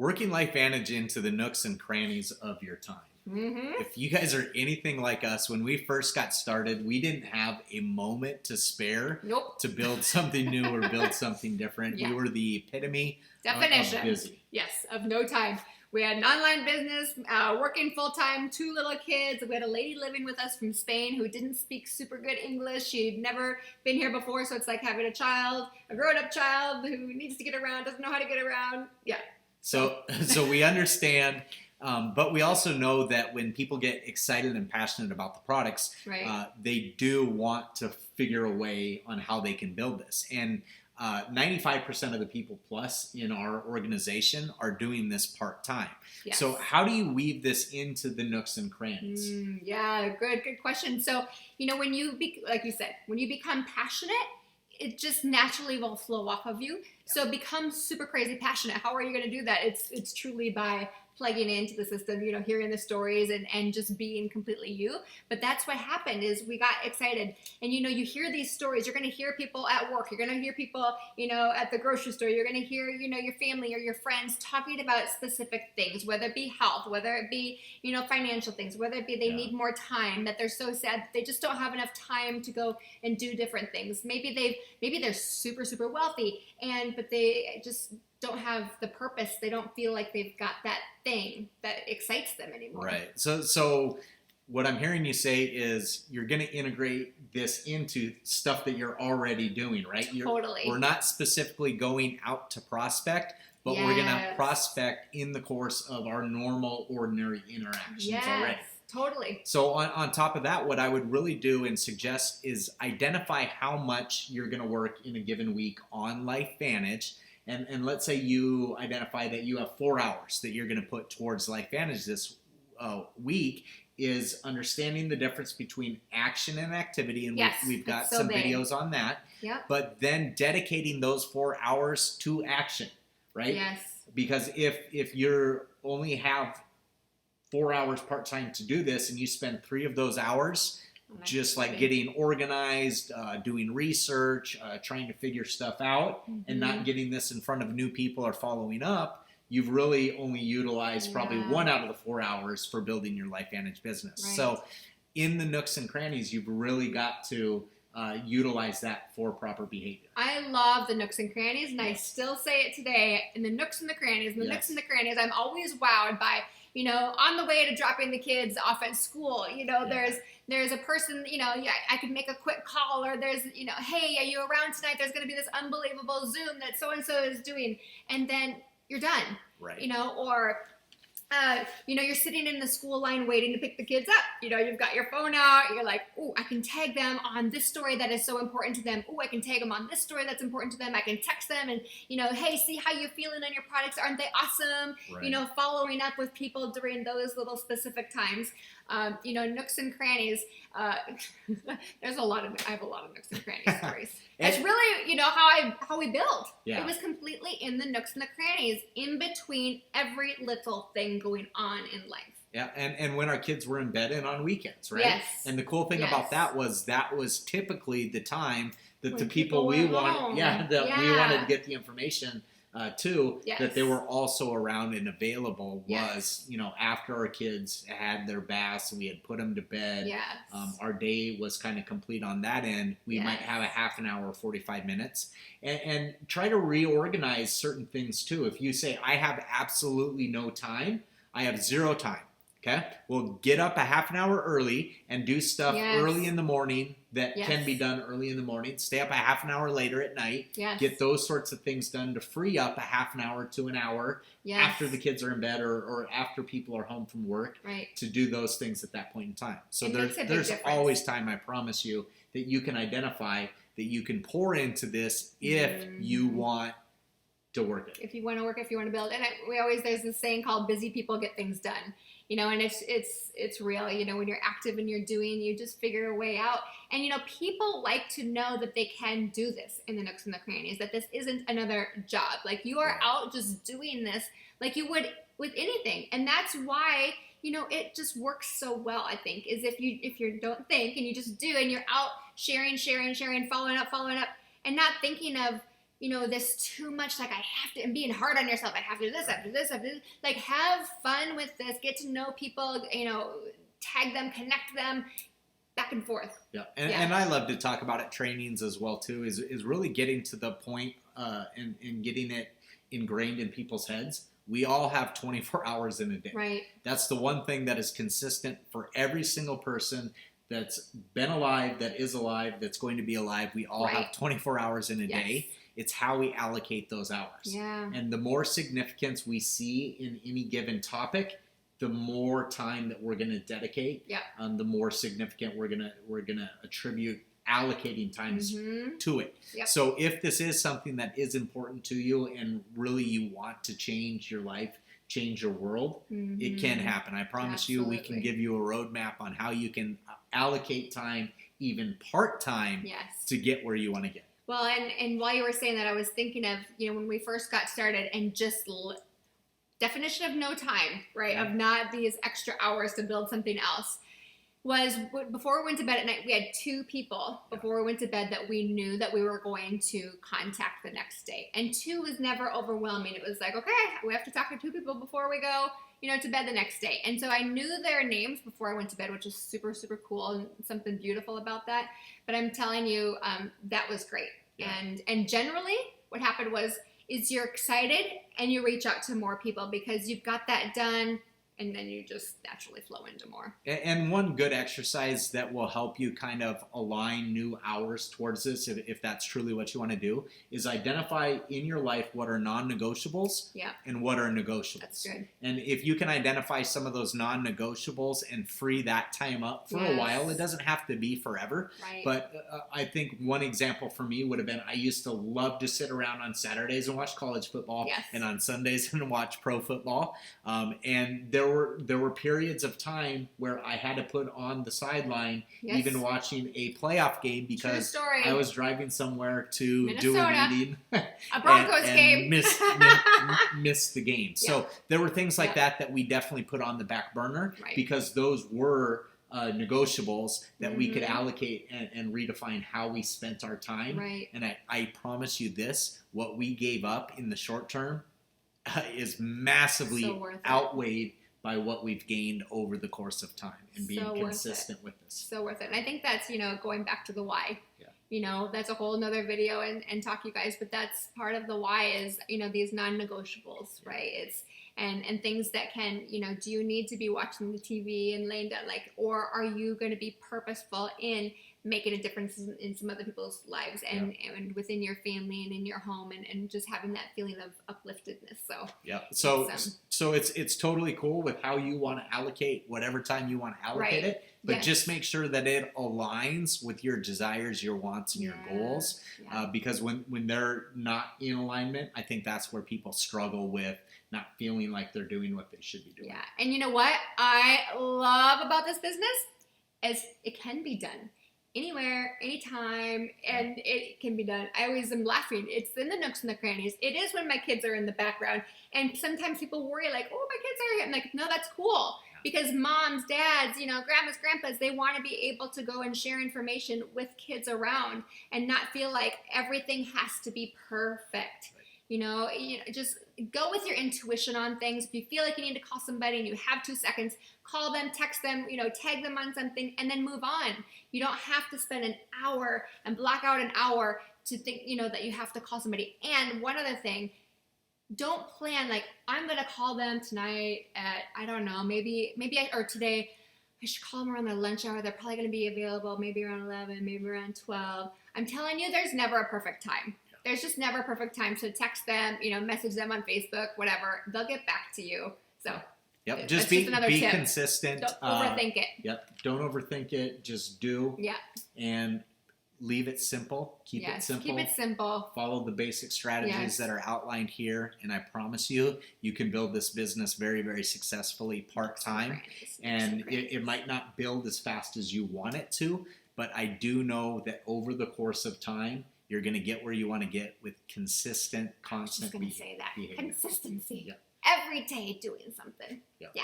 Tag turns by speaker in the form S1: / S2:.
S1: working LifeVantage into the nooks and crannies of your time.
S2: Mm-hmm.
S1: If you guys are anything like us, when we first got started, we didn't have a moment to spare to build something new or build something different.
S2: Yeah.
S1: We were the epitome
S2: Definition.
S1: of busy.
S2: Yes, of no time. We had an online business, working full-time, 2 little kids. We had a lady living with us from Spain who didn't speak super good English. She'd never been here before, so it's like having a child, a grown-up child who needs to get around, doesn't know how to get around. Yeah.
S1: So we understand, but we also know that when people get excited and passionate about the products,
S2: Right.
S1: They do want to figure a way on how they can build this. And 95% of the people plus in our organization are doing this part-time.
S2: Yes.
S1: So how do you weave this into the nooks and crannies?
S2: Yeah, good question. So, when like you said, when you become passionate, it just naturally will flow off of you. So become super crazy passionate. How are you going to do that? It's truly by plugging into the system, hearing the stories and just being completely you. But that's what happened is we got excited. And, you hear these stories. You're going to hear people at work. You're going to hear people, at the grocery store. You're going to hear, your family or your friends talking about specific things, whether it be health, whether it be, financial things, whether it be they need more time, that they're so sad that they just don't have enough time to go and do different things. Maybe they're super, super wealthy, but they just don't have the purpose. They don't feel like they've got that thing that excites them anymore.
S1: Right. So what I'm hearing you say is you're going to integrate this into stuff that you're already doing, right?
S2: Totally.
S1: We're not specifically going out to prospect, but we're going to prospect in the course of our normal, ordinary interactions already.
S2: Totally.
S1: So on top of that, what I would really do and suggest is identify how much you're going to work in a given week on LifeVantage. And let's say you identify that you have 4 hours that you're going to put towards LifeVantage this week, is understanding the difference between action and activity. And we've got some videos on that.
S2: Yep.
S1: But then dedicating those 4 hours to action, right?
S2: Yes.
S1: Because if you're only have 4 hours part-time to do this and you spend 3 of those hours just like getting organized, doing research, trying to figure stuff out, and not getting this in front of new people or following up, you've really only utilized probably 1 out of the 4 hours for building your LifeVantage business.
S2: Right.
S1: So in the nooks and crannies, you've really got to utilize that for proper behavior.
S2: I love the nooks and crannies, and I still say it today, in the nooks and the crannies, nooks and the crannies, I'm always wowed by, on the way to dropping the kids off at school, there's a person, I could make a quick call, or there's, hey, are you around tonight? There's going to be this unbelievable Zoom that so-and-so is doing, and then you're done,
S1: right?
S2: Or you're sitting in the school line waiting to pick the kids up. You've got your phone out. You're like, oh, I can tag them on this story that is so important to them. Oh, I can tag them on this story that's important to them. I can text them and, hey, see how you're feeling on your products. Aren't they awesome? Right. Following up with people during those little specific times. Nooks and crannies. I have a lot of nooks and crannies stories. It's really, how we build.
S1: Yeah.
S2: It was completely in the nooks and the crannies, in between every little thing going on in life.
S1: Yeah, and when our kids were in bed and on weekends, right?
S2: Yes.
S1: And the cool thing about that was typically the time that
S2: when
S1: the people we wanted, we wanted to get the information to, that they were also around and available was, after our kids had their baths and we had put them to bed, our day was kind of complete on that end. We might have a half an hour, 45 minutes, and try to reorganize certain things too. If you say, I have absolutely no time, I have 0 time. Okay, we'll get up a half an hour early and do stuff early in the morning that can be done early in the morning. Stay up a half an hour later at night.
S2: Yes.
S1: Get those sorts of things done to free up a half an hour to an hour after the kids are in bed or after people are home from work to do those things at that point in time. So there's always time, I promise you, that you can identify that you can pour into this if you want to work it.
S2: If you want to work, if you want to build. And there's this saying called busy people get things done. And it's real, when you're active and you're doing, you just figure a way out. And, people like to know that they can do this in the nooks and the crannies, that this isn't another job. Like, you are out just doing this like you would with anything. And that's why, it just works so well, I think, is if you don't think and you just do, and you're out sharing, following up, and not thinking of, this too much, like I have to, and being hard on yourself, I have to do this, after this, after this. Like, have fun with this, get to know people, tag them, connect them, back and forth.
S1: Yeah, and I love to talk about it trainings as well too, is really getting to the point and getting it ingrained in people's heads. We all have 24 hours in a day.
S2: Right.
S1: That's the one thing that is consistent for every single person that's been alive, that is alive, that's going to be alive. We all have 24 hours in a day. It's how we allocate those hours.
S2: Yeah.
S1: And the more significance we see in any given topic, the more time that we're going to dedicate, the more significant we're gonna attribute allocating times to it.
S2: Yep.
S1: So if this is something that is important to you and really you want to change your life, change your world, it can happen. I promise you, we can give you a roadmap on how you can allocate time, even part-time, to get where you want to get.
S2: Well, and while you were saying that, I was thinking of, when we first got started and just definition of no time, right? Of not these extra hours to build something else. Was before we went to bed at night, we had 2 people before we went to bed that we knew that we were going to contact the next day. And 2 was never overwhelming. It was like, okay, we have to talk to 2 people before we go, to bed the next day. And so I knew their names before I went to bed, which is super, super cool and something beautiful about that. But I'm telling you, that was great. Yeah. And generally what happened is you're excited and you reach out to more people because you've got that done. And then you just naturally flow into more.
S1: And one good exercise that will help you kind of align new hours towards this, if that's truly what you want to do, is identify in your life what are non-negotiables and what are negotiables.
S2: That's good.
S1: And if you can identify some of those non-negotiables and free that time up for a while, it doesn't have to be forever.
S2: Right.
S1: But I think one example for me would have been, I used to love to sit around on Saturdays and watch college football and on Sundays and watch pro football. And there were periods of time where I had to put on the sideline even watching a playoff game because I was driving somewhere to
S2: Minnesota.
S1: do a meeting,
S2: a Broncos game,
S1: miss the game. So there were things like that we definitely put on the back burner because those were negotiables that we could allocate and redefine how we spent our time.
S2: Right.
S1: And I promise you this, what we gave up in the short term is massively outweighed by what we've gained over the course of time and being consistent with this.
S2: So worth it. And I think that's, going back to the why. That's a whole nother video and talk, you guys, but that's part of the why is, these non-negotiables, right? It's, and things that can, do you need to be watching the TV and laying down, or are you going to be purposeful in making a difference in some other people's lives and within your family and in your home and just having that feeling of upliftedness.
S1: So it's totally cool with how you want to allocate whatever time you want to allocate it, but just make sure that it aligns with your desires, your wants, and your goals. Because when they're not in alignment, I think that's where people struggle with not feeling like they're doing what they should be doing.
S2: Yeah, and you know what I love about this business is it can be done anywhere, anytime, and it can be done. I always am laughing. It's in the nooks and the crannies. It is when my kids are in the background, and sometimes people worry like, oh, my kids are here. I'm like, no, that's cool. Because moms, dads, grandmas, grandpas, they want to be able to go and share information with kids around and not feel like everything has to be perfect. Just go with your intuition on things. If you feel like you need to call somebody and you have 2 seconds, call them, text them, tag them on something, and then move on. You don't have to spend an hour and block out an hour to think, that you have to call somebody. And one other thing, don't plan like, I'm going to call them tonight at, I don't know, or today, I should call them around their lunch hour. They're probably going to be available maybe around 11, maybe around 12. I'm telling you, there's never a perfect time. There's just never a perfect time. So text them, message them on Facebook, whatever. They'll get back to you. So
S1: just be consistent.
S2: Don't overthink it.
S1: Don't overthink it. Just do. And leave it simple. Keep it simple.
S2: Keep it simple.
S1: Follow the basic strategies that are outlined here. And I promise you, you can build this business very, very successfully part-time. And it might not build as fast as you want it to, but I do know that over the course of time, you're going to get where you want to get with consistent, constant behavior.
S2: I was going to say that. Consistency.
S1: Yep.
S2: Every day doing something.
S1: Yep.
S2: Yeah.